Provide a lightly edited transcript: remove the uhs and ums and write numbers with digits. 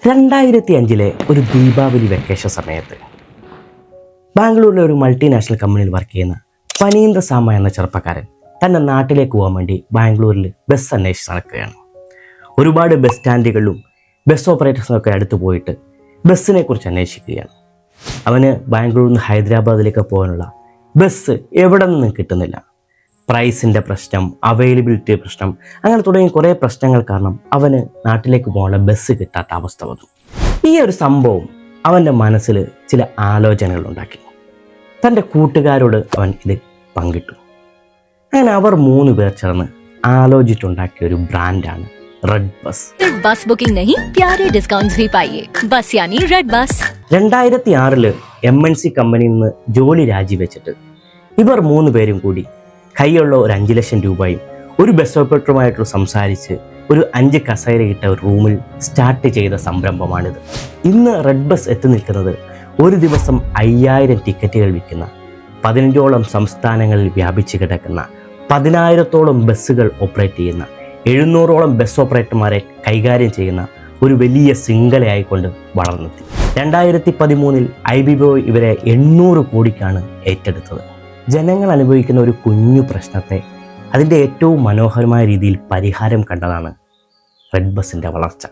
2005 ഒരു ദീപാവലി വെക്കേഷൻ സമയത്ത് ബാംഗ്ലൂരിലെ ഒരു മൾട്ടിനാഷണൽ കമ്പനിയിൽ വർക്ക് ചെയ്യുന്ന പനീന്ദ്ര സാമ എന്ന ചെറുപ്പക്കാരൻ തൻ്റെ നാട്ടിലേക്ക് പോകാൻ വേണ്ടി ബാംഗ്ലൂരിൽ ബസ് അന്വേഷിച്ച് നടക്കുകയാണ്. ഒരുപാട് ബസ് സ്റ്റാൻഡുകളിലും ബസ് ഓപ്പറേറ്റേഴ്സിനൊക്കെ അടുത്ത് പോയിട്ട് ബസ്സിനെ കുറിച്ച് അന്വേഷിക്കുകയാണ്. അവന് ബാംഗ്ലൂരിൽ നിന്ന് ഹൈദരാബാദിലേക്ക് പോകാനുള്ള ബസ് എവിടെ നിന്നും കിട്ടുന്നില്ല. പ്രൈസിൻ്റെ പ്രശ്നം, അവൈലബിലിറ്റി പ്രശ്നം, അങ്ങനെ തുടങ്ങി കുറേ പ്രശ്നങ്ങൾ കാരണം അവന് നാട്ടിലേക്ക് പോകാനുള്ള ബസ് കിട്ടാത്ത അവസ്ഥ വന്നു. ഈ ഒരു സംഭവം അവൻ്റെ മനസ്സിൽ ചില ആലോചനകൾ ഉണ്ടാക്കി. തൻ്റെ കൂട്ടുകാരോട് അവൻ ഇത് പങ്കിട്ടു. അങ്ങനെ അവർ 3 പേർ ചേർന്ന് ആലോചിച്ചുണ്ടാക്കിയ ഒരു ബ്രാൻഡാണ് റെഡ് ബസ്. ബസ് ബുക്കിംഗ് नहीं प्यारे डिस्काउंट्स भी पाइए बस यानी रेड बस. 2006 MNC കമ്പനിയിൽ നിന്ന് ജോലി രാജിവെച്ചിട്ട് ഇവർ 3 പേരും കൂടി കൈയുള്ള ഒരു 5 ലക്ഷം രൂപയും ഒരു ബസ് ഓപ്പറേറ്ററുമായിട്ട് സംസാരിച്ച് ഒരു 5 കസേര ഇട്ട ഒരു റൂമിൽ സ്റ്റാർട്ട് ചെയ്ത സംരംഭമാണിത്. ഇന്ന് റെഡ് ബസ് എത്തി നിൽക്കുന്നത് ഒരു ദിവസം 5000 ടിക്കറ്റുകൾ വിൽക്കുന്ന, 15ഓളം സംസ്ഥാനങ്ങളിൽ വ്യാപിച്ച് കിടക്കുന്ന, 10,000ഓളം ബസ്സുകൾ ഓപ്പറേറ്റ് ചെയ്യുന്ന, 700ഓളം ബസ് ഓപ്പറേറ്റർമാരെ കൈകാര്യം ചെയ്യുന്ന ഒരു വലിയ ശൃംഖലയായിക്കൊണ്ട് വളർന്നെത്തി. 2013 IBBO ഇവരെ 800 കോടിക്കാണ് ഏറ്റെടുത്തത്. ജനങ്ങൾ അനുഭവിക്കുന്ന ഒരു കുഞ്ഞു പ്രശ്നത്തെ അതിൻ്റെ ഏറ്റവും മനോഹരമായ രീതിയിൽ പരിഹാരം കണ്ടതാണ് റെഡ് ബസ്സിൻ്റെ വളർച്ച.